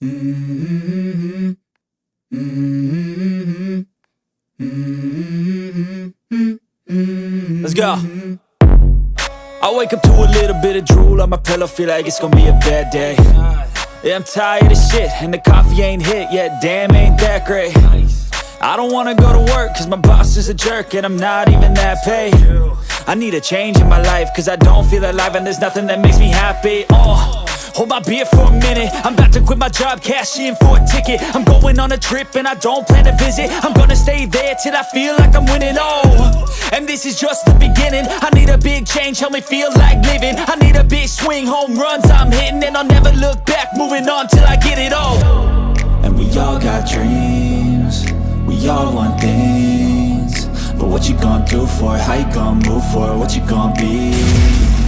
Mm-hmm. Mm-hmm. Mm-hmm. Let's go. I wake up to a little bit of drool on my pillow, feel like it's gonna be a bad day. Yeah, I'm tired of shit, and the coffee ain't hit yet, damn, ain't that great. I don't wanna go to work, cause my boss is a jerk, and I'm not even that paid. I need a change in my life, cause I don't feel alive, and there's nothing that makes me happy. Hold my beer for a minute, I'm about to quit my job, cash in for a ticket. I'm going on a trip and I don't plan to visit. I'm gonna stay there till I feel like I'm winning, and this is just the beginning. I need a big change, help me feel like living. I need a big swing, home runs I'm hitting, and I'll never look back, moving on till I get it all. And we all got dreams, we all want things, but what you gonna do for it? How you gonna move for it? What you gonna be?